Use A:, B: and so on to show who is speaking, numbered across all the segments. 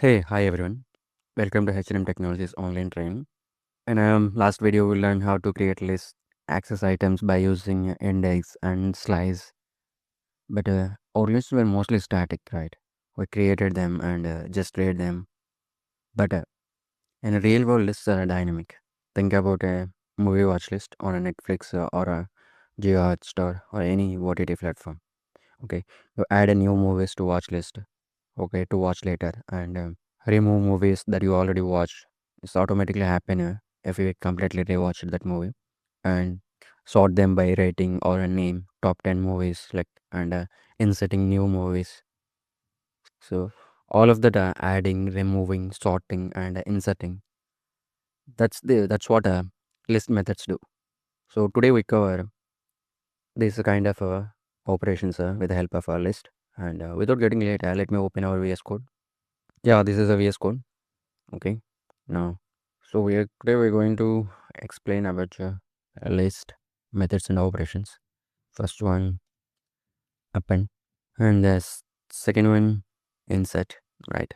A: Hi everyone. Welcome to HNM Technologies online training. In last video, we learned how to create list access items by using index and slice. But our lists were mostly static, right? We created them and just read them. But in a real world, lists are dynamic. Think about a movie watch list on a Netflix or a Geo Hotstar or any OTT platform. Okay, you add a new movies to watch list. Okay, to watch later and remove movies that you already watched. It's automatically happen if you completely rewatch that movie and sort them by rating or a name, top 10 movies, like, and inserting new movies. So all of that, adding, removing, sorting, and inserting, that's what list methods do. So today we cover this kind of operations with the help of a list. And without getting late, let me open our VS Code. Yeah, this is a VS Code. Okay, now, so today we're going to explain about a list methods and operations. First one, append, and the second one, insert. Right,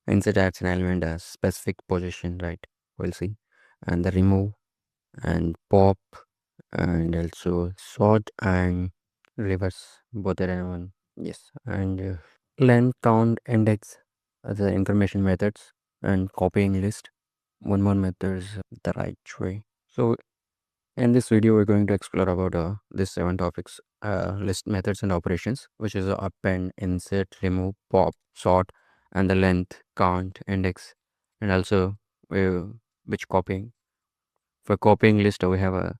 A: insert adds an element a specific position. Right, we'll see, and the remove and pop, and also sort and reverse, both are one. Yes, and length, count, index are the information methods, and copying list. One more method is the right way. So in this video, we're going to explore about these seven topics: list methods and operations, which is append, insert, remove, pop, sort, and the length, count, index, and also uh, which copying. For copying list, we have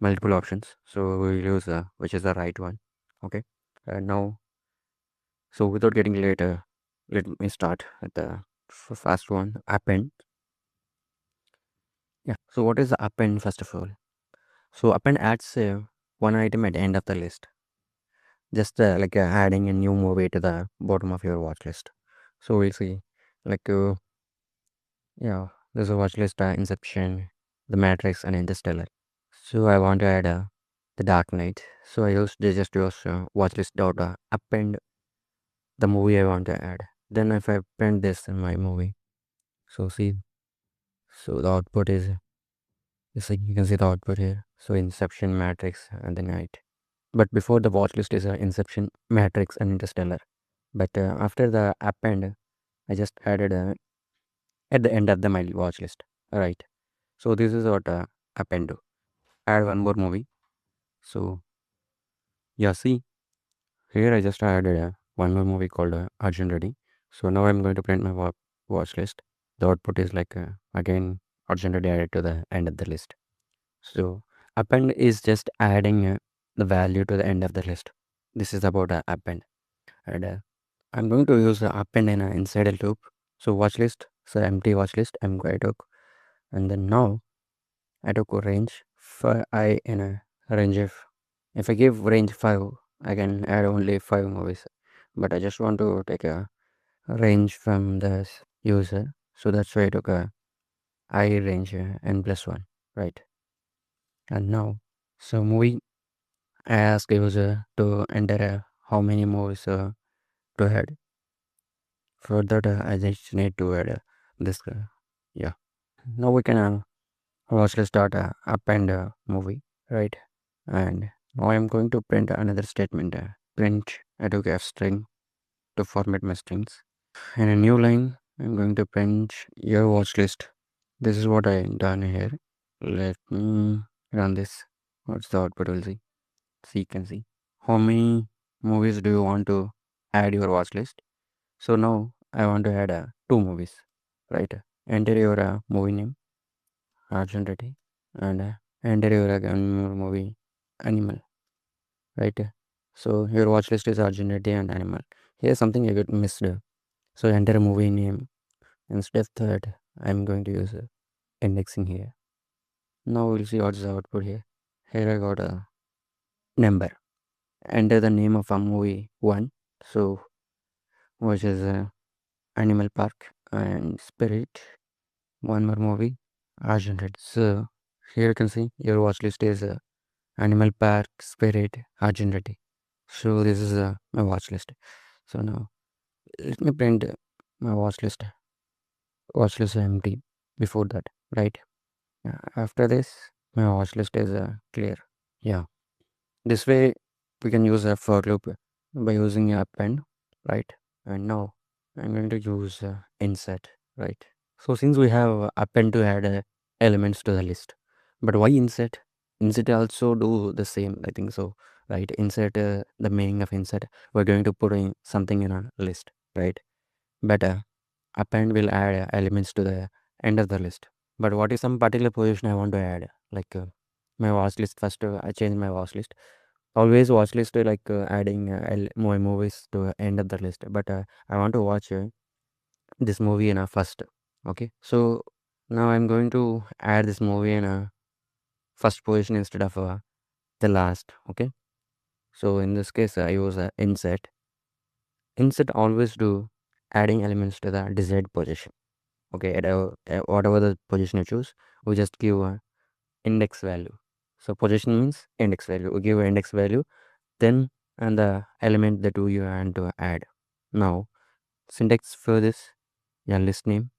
A: multiple options. So we will use which is the right one. Okay. Now, so without getting later, let me start with the first one, append. Yeah. So what is the append first of all? So append adds one item at the end of the list, just like adding a new movie to the bottom of your watch list. So we'll see, like yeah, there's a watch list: Inception, The Matrix, and Interstellar. So I want to add The Dark Knight. So I just use watch list dot append the movie I want to add. Then if I append this in my movie, so see, so the output is like you can see the output here. So Inception, Matrix, and the Night. But before the watch list is Inception, Matrix, and Interstellar. But after the append, I just added at the end of the my watch list. Right. So this is what append do. Add one more movie. So yeah, see here I just added one more movie called Arjun Reddy. So now I'm going to print my watch list. The output is like again Arjun Reddy added to the end of the list. So append is just adding the value to the end of the list. This is about append. And I'm going to use the append in an inside a loop. So watch list, so empty watch list. I'm going to took, and then now I took a range for I in a range of. If I give range 5, I can add only 5 movies. But I just want to take a range from the user, so that's why I took a I range n plus 1, right? And now, so movie, I ask user to enter how many movies to add. For that, I just need to add this. Yeah. Now we can watch the start append movie, right? And now I'm going to print another statement. Print I took F string to format my strings. In a new line, I'm going to print your watch list. This is what I done here. Let me run this. What's the output? We'll see. See, you can see. How many movies do you want to add your watch list? So now I want to add two movies, right? Enter your movie name, Arjun Reddy, and enter your movie, Animal, right? So your watch list is Arjun Reddy and Animal. Here's something I got missed. So enter a movie name. Instead of that, I'm going to use indexing here. Now we'll see what's the output here. Here I got a number. Enter the name of a movie one. So which is Animal Park and Spirit. One more movie, Arjun Red. So here you can see your watch list is Animal Park, Spirit, Arjun Reddy. So this is my watch list. So now let me print my watch list is empty before that, right? After this, my watch list is clear. Yeah, this way we can use a for loop by using a append, right? And now I'm going to use insert, right? So since we have append to add elements to the list, but why insert? Insert also do the same, I think so, right? Insert, the meaning of insert, we're going to put in something in a list, right? But append will add elements to the end of the list. But what is some particular position I want to add? Like my watch list first, I change my watch list. Always watch list like adding my movies to end of the list. But I want to watch this movie in a first. Okay, so now I'm going to add this movie in a first position instead of the last. Okay, so in this case, I use insert. Insert always do adding elements to the desired position. Okay, at whatever the position you choose, we just give a index value. So position means index value. We give an index value, then and the element that we want to add. Now syntax for this, yeah, list name.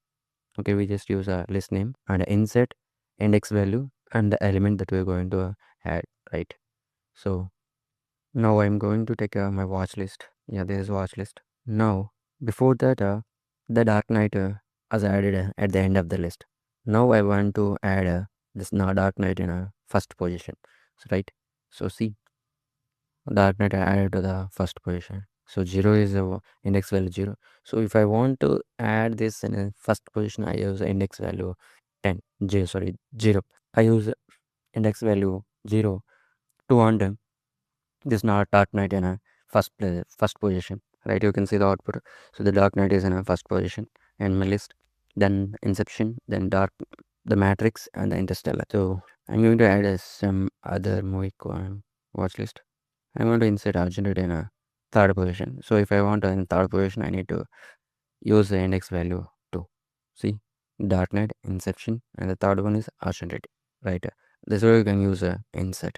A: Okay, we just use a list name and insert index value and the element that we're going to add, right? So now I'm going to take my watch list. Yeah, this is watch list. Now before that, the Dark Knight was added at the end of the list. Now I want to add this Dark Knight in a first position. So, right. So see, Dark Knight I added to the first position. So 0 is the index value 0. So if I want to add this in a first position, I use index value 10. 0. I use index value 0 to want this not Dark Knight in a first position. Right, you can see the output. So the Dark Knight is in a first position in my list. Then Inception, then the Matrix, and the Interstellar. So I'm going to add some other movie watch list. I'm going to insert Argent in a third position. So if I want in third position, I need to use the index value 2. See, Dark Knight, Inception, and the third one is Argent, right? This way you can use a insert.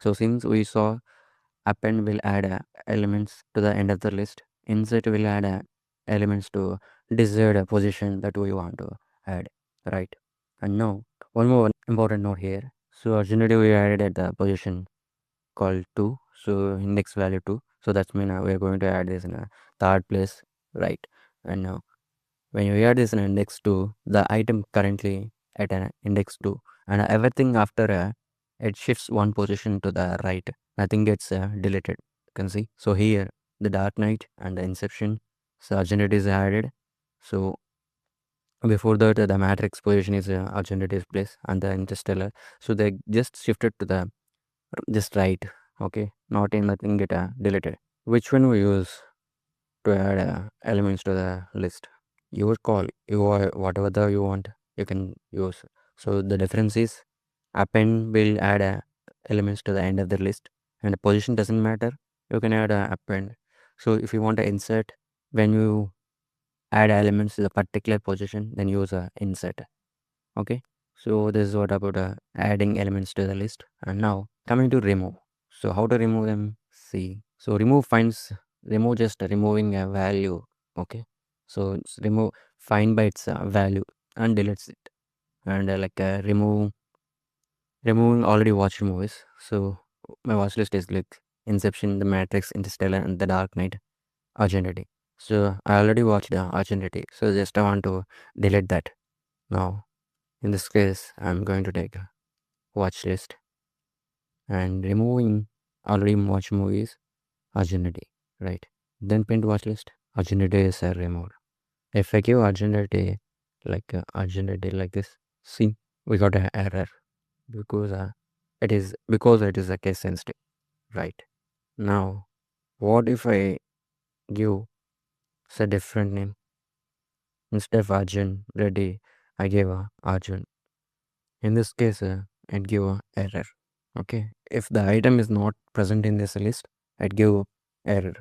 A: So since we saw append will add elements to the end of the list, insert will add elements to desired position that we want to add, right? And now one more important note here. So Argent we added at the position called 2, so index value 2. So that's mean we're going to add this in a third place, right? And now when you add this in index 2, the item currently at an index 2, and everything after it shifts one position to the right, nothing gets deleted, you can see. So here the Dark Knight and the Inception, so Argent is added. So before that the Matrix position is Argent is place, and the Interstellar, so they just shifted to the just right. Okay, not in nothing get deleted. Which one we use to add elements to the list? Your call, whatever the you want you can use. So the difference is append will add elements to the end of the list, and the position doesn't matter, you can add append. So if you want to insert, when you add elements to the particular position, then use insert. Okay, so this is what about adding elements to the list. And now coming to remove. So how to remove them? See, so remove just removing a value. Okay, so it's remove find by its value and deletes it. And removing already watched movies. So my watch list is like Inception, The Matrix, Interstellar, and The Dark Knight, Argent. So I already watched Argent, so just I want to delete that. Now in this case, I'm going to take a watch list and removing already watched movies, Argent, right? Then pinned watch list, Argent is removed. If I give Argent Argent like this, see, we got an error because it is a case sensitive, right? Now, what if I give a different name instead of Arjun Reddy? I gave Arjun. In this case, it give a error. Okay, if the item is not present in this list, it give error.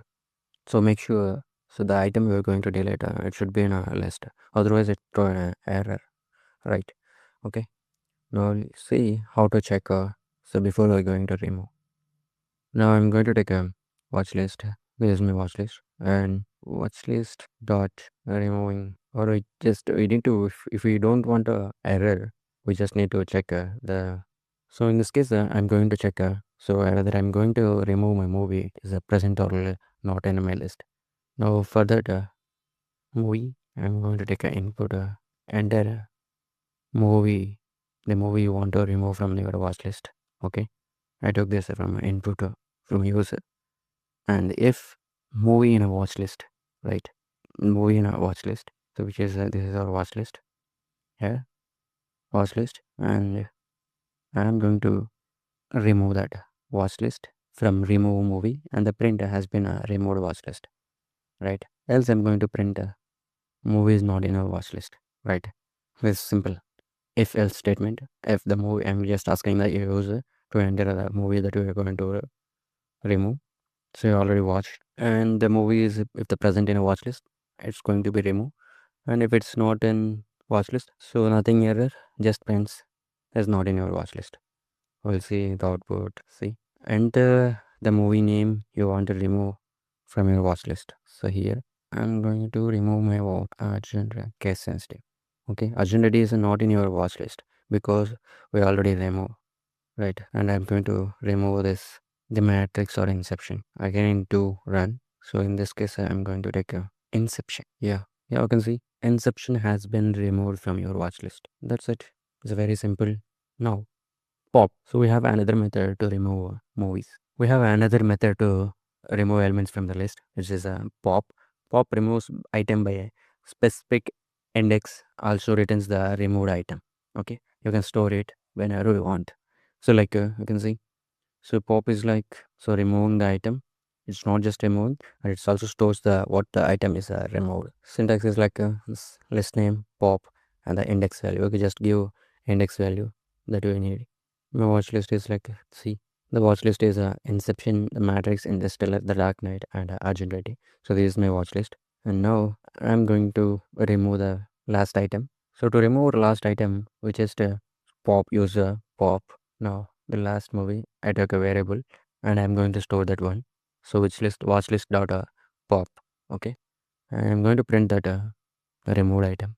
A: So make sure, so the item you are going to delete, it should be in a list, otherwise it throw an error, right? Okay, now see how to check. So before we're going to remove, now I'm going to take a watch list. This is my watch list, and watch list dot removing, or we need to, if we don't want a error, we just need to check the. So in this case, I'm going to check. So whether I'm going to remove my movie is a present or not in my list. Now for that movie, I'm going to take an input, enter movie, the movie you want to remove from your watch list. Okay, I took this from input from user, and if movie in a watch list, right? Movie in a watch list. So which is this is our watch list here, watch list, and I'm going to remove that watch list from remove movie, and the printer has been a removed watch list, right? Else I'm going to print movie is not in a watch list, right? It's simple if else statement. If the movie, I'm just asking the user to enter the movie that we are going to remove. So you already watched, and the movie is, if the present in a watch list, it's going to be removed. And if it's not in watch list, so nothing error, just prints is not in your watch list. We'll see the output. See, enter the movie name you want to remove from your watch list. So here I'm going to remove my agenda case sensitive. Okay, agenda is not in your watch list because we already remove, right? And I'm going to remove this, the matrix or inception again into run. So in this case, I'm going to take a inception. Yeah, you can see inception has been removed from your watch list. That's it. It's very simple. Now pop. So we have another method to remove movies. We have another method to remove elements from the list, which is a pop. Pop removes item by a specific index, also returns the removed item. Okay, you can store it whenever you want. So like you can see, so pop is like, so removing the item. It's not just removing, and it's also stores the what the item is removed. Syntax is like list name pop and the index value. Okay, just give index value that you need. My watch list is like, see, the watch list is Inception, the Matrix, Interstellar, The Dark Knight, and Argent Ready. So this is my watch list, and now I'm going to remove the last item. So to remove the last item, we just pop user pop. Now the last movie, I took a variable, and I'm going to store that one. So which list watch list dot pop. Okay, and I'm going to print that removed item.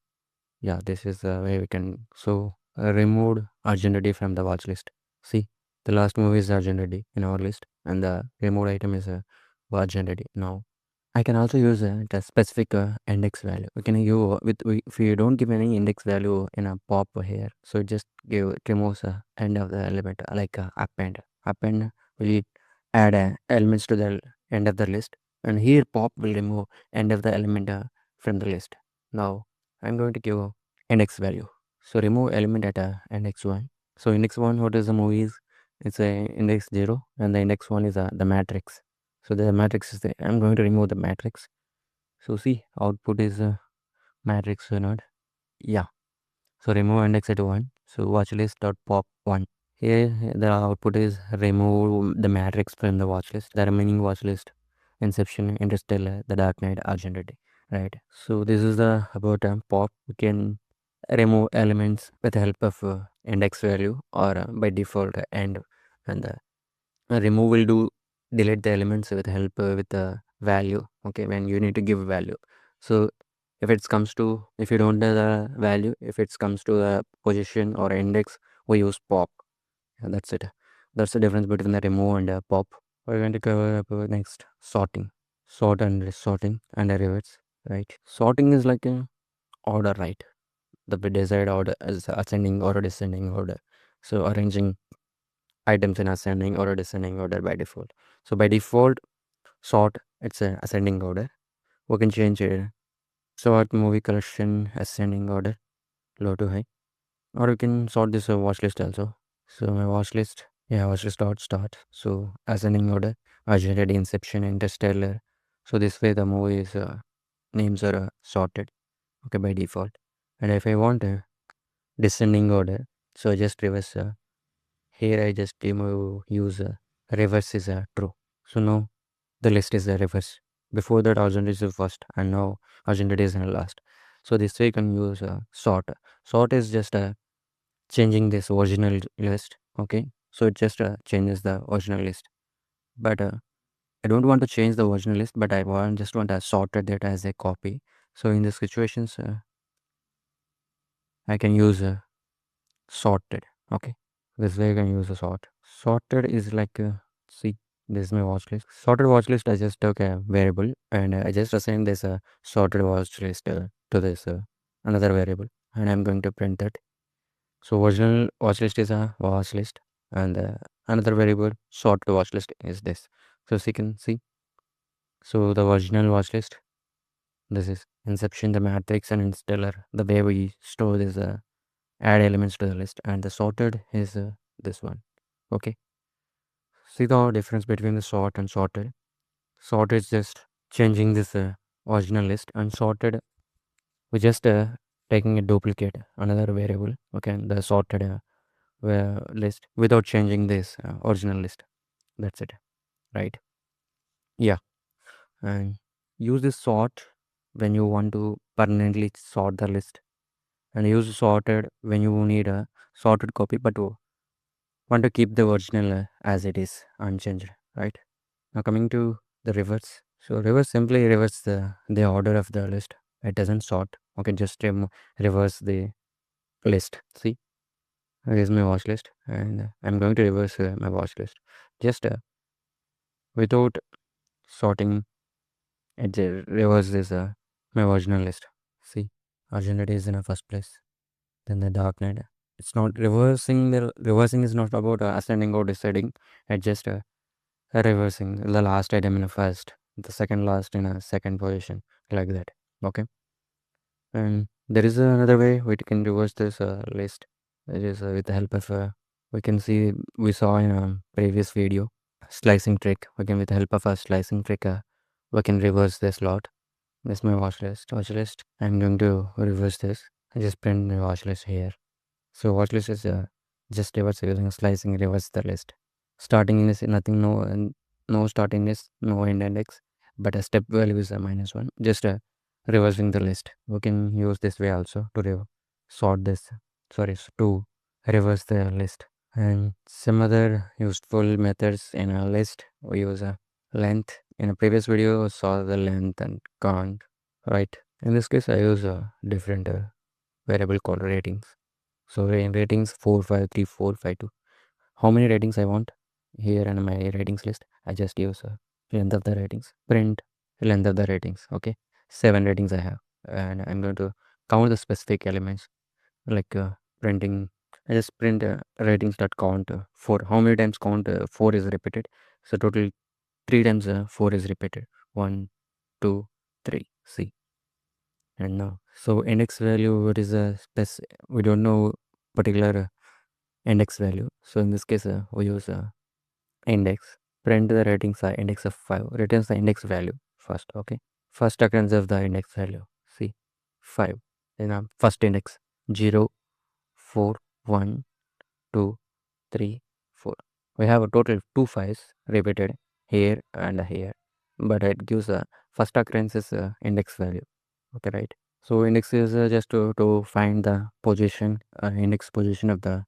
A: Yeah, this is the way we can. So removed Argent from the watch list. See, the last movie is Argent in our list, and the removed item is Argent. Now I can also use the specific index value. We can use if you don't give any index value in a pop here, so just give it removes end of the element like append. Append will add elements to the end of the list, and here pop will remove end of the element from the list. Now I'm going to give index value. So remove element at index 1. So index 1, what is the movies? It's a index 0, and the index 1 is the matrix. So the matrix is the, I'm going to remove the matrix. So see, output is matrix or not. Yeah. So remove index at 1. So watch list dot pop 1. Here the output is remove the matrix from the watch list. The remaining watch list, Inception, Interstellar, The Dark Knight, Argent, right? So this is the about pop. We can remove elements with the help of index value or by default end, and the remove will do delete the elements with help with the value. Okay, when you need to give value. So if you don't know the value, if it comes to a position or index, we use pop. Yeah, that's it. That's the difference between the remove and pop. We're going to cover up next sorting. Sort and sorting and derivatives, right? Sorting is like a order, right? The desired order is ascending or descending order. So arranging items in ascending or descending order by default. So by default, sort, it's a ascending order. We can change it. Sort movie collection ascending order, low to high. Or you can sort this watch list also. So my watch list, yeah, watch list dot start. So ascending order, Argent, Inception, Interstellar. So this way the movies names are sorted, okay, by default. And if I want a descending order, so I just reverse. Here I just use reverse is true. So now the list is reverse. Before that Argent is the first, and now Argent is in the last. So this way you can use sort. Sort is just changing this original list. Okay, so it just changes the original list. But I don't want to change the original list, but I just want to sorted that as a copy. So in these situations, I can use sorted. Okay, this way I can use a sorted is like see, this is my watch list. Sorted watch list, I just took a variable and I just assigned this sorted watch list to this another variable, and I'm going to print that. So original watch list is a watch list, and another variable sorted watch list is this. So as you can see, so the original watch list, this is inception, the matrix, and installer, the way we store this add elements to the list, and the sorted is this one. Okay, see the difference between the sort and sorted. Sort is just changing this original list, and sorted we just taking a duplicate another variable. Okay, the sorted list without changing this original list. That's it, right? Yeah, and use this sort when you want to permanently sort the list, and use sorted when you need a sorted copy but want to keep the original as it is unchanged, right? Now coming to the reverse. So reverse simply reverse the order of the list. It doesn't sort. Okay, just reverse the list. See, here's my watch list, and I'm going to reverse my watch list. Just without sorting, it reverse this my original list. See, originality is in the first place. Then the dark night. It's not reversing. The reversing is not about ascending or descending. It just reversing the last item in a first, the second last in a second position, like that. Okay, and there is another way we can reverse this list. It is with the help of we can see, we saw in a previous video, slicing trick. We can, with the help of a slicing trick, we can reverse this lot. This is my watch list. I'm going to reverse this. I just print my watch list here. So watch list is just reverse using slicing reverse the list. Starting is nothing, no, and no starting is no end index, but a step value is a -1. Just reversing the list. We can use this way also to sort this. Sorry, to reverse the list. And some other useful methods in a list, we use a length. In a previous video, we saw the length and count, right? In this case, I use a different variable called ratings. So in ratings 4, 5, 3, 4, 5, 2. How many ratings I want here in my ratings list? I just use length of the ratings. Print length of the ratings. Okay, 7 ratings I have, and I'm going to count the specific elements like printing. I just print ratings dot count 4. How many times count 4 is repeated? So total 3 times 4 is repeated. 1, 2, 3. See, and now so index value, what is a we don't know particular index value. So in this case, we use index. Print the ratings are index of 5. Returns the index value first. Okay. First occurrence of the index value. See, 5. Then first index 0, 4, 1, 2, 3, 4. We have a total of 2 5s repeated here and here. But it gives a first occurrence is index value. Okay, right. So index is just to find the position, index position of the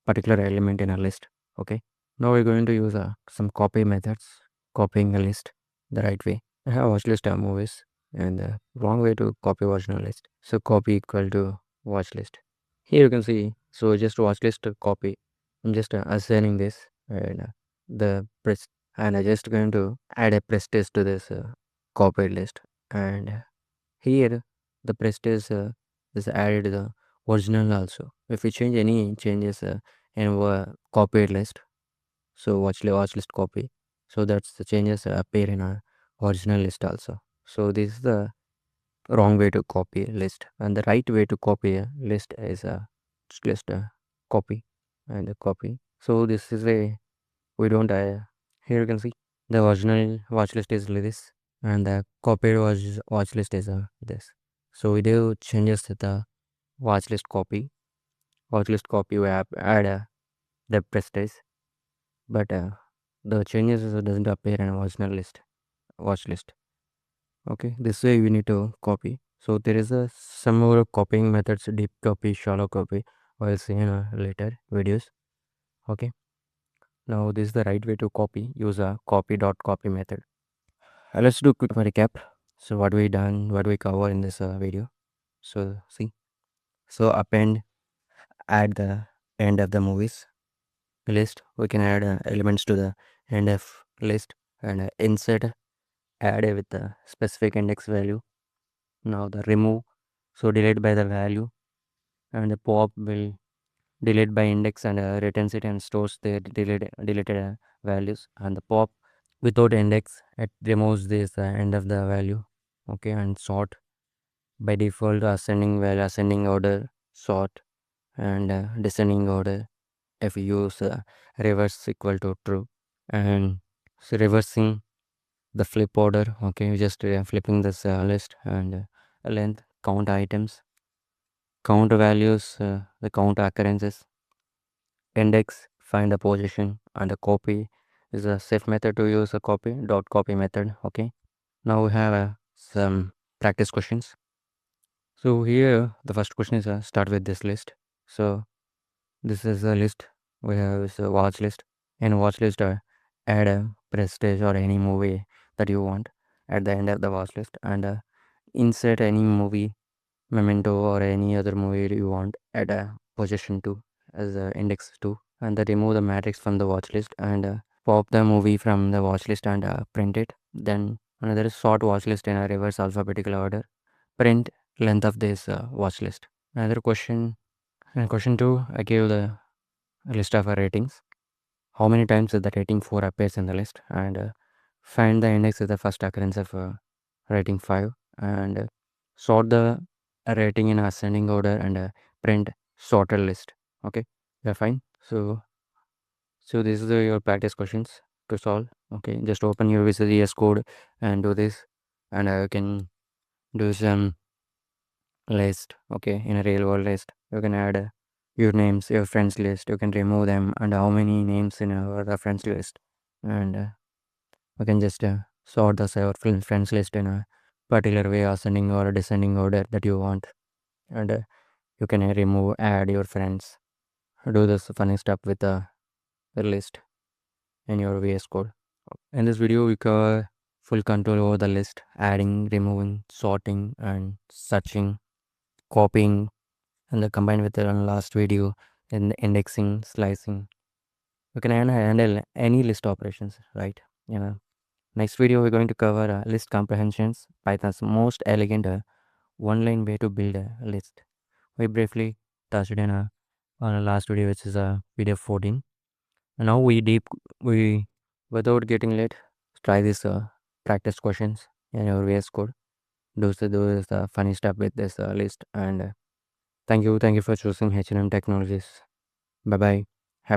A: particular element in a list. Okay, now we're going to use some copy methods, copying a list the right way. I have watch list movies, and the wrong way to copy original list. So copy equal to watch list. Here you can see, so just watch list copy. I'm just assigning this, and the press, and I just going to add a prestige to this copied list, and here the prestige is added the original also. If we change any changes in our copied list, so watch list copy, so that's the changes appear in our original list also. So this is the wrong way to copy a list, and the right way to copy a list is just list copy and the copy. So this is way we don't here you can see the original watch list is like this, and the copied watch list is this. So we do changes to the watch list copy, we have add the prestige, but the changes doesn't appear in original list watch list. Okay, this way we need to copy. So there is a some more copying methods, deep copy, shallow copy. I'll see in later videos. Okay, now this is the right way to copy. Use a copy dot copy method. Let's do quick recap. So what we cover in this video. So see, so append at the end of the movies list. We can add elements to the end of list and insert add with the specific index value. Now the remove, so delete by the value, and the pop will delete by index and returns it and stores the deleted values. And the pop without index, it removes this end of the value. Okay, and sort by default ascending value, ascending order sort, and descending order if you use reverse equal to true. And so reversing the flip order, okay, just flipping this list. And length, count items, count values, the count occurrences, index, find the position, and the copy is a safe method to use a copy dot copy method. Okay, now we have some practice questions. So here the first question is start with this list. So this is a list. We have is a watch list. In watch list, add a prestige or any movie that you want at the end of the watch list, and insert any movie, memento or any other movie you want at a position 2 as index 2, and then remove the matrix from the watch list and pop the movie from the watch list and print it. Then another is sort watch list in a reverse alphabetical order, print length of this watch list. Another question, in question 2, I gave the list of ratings, how many times the rating 4 appears in the list, and find the index of the first occurrence of rating 5, and sort the rating in ascending order and print sorted list. Okay, you're fine. So this is your practice questions to solve. Okay, just open your Visual ES code and do this, and you can do some list. Okay, in a real world list you can add your names, your friends list, you can remove them, and how many names in our friends list. And we can just sort the our friends list in a particular way, ascending or descending order that you want. And you can remove, add your friends, do this funny stuff with the list in your VS code. In this video we cover full control over the list, adding, removing, sorting, and searching, copying, and the combined with the last video in indexing, slicing. You can handle any list operations, right? You know, next video we're going to cover list comprehensions, Python's most elegant one-line way to build a list. We briefly touched in on a last video, which is video 14. And now we without getting late, try this practice questions in your VS code. Do this funny stuff with this list. And thank you for choosing HNM Technologies. Bye bye.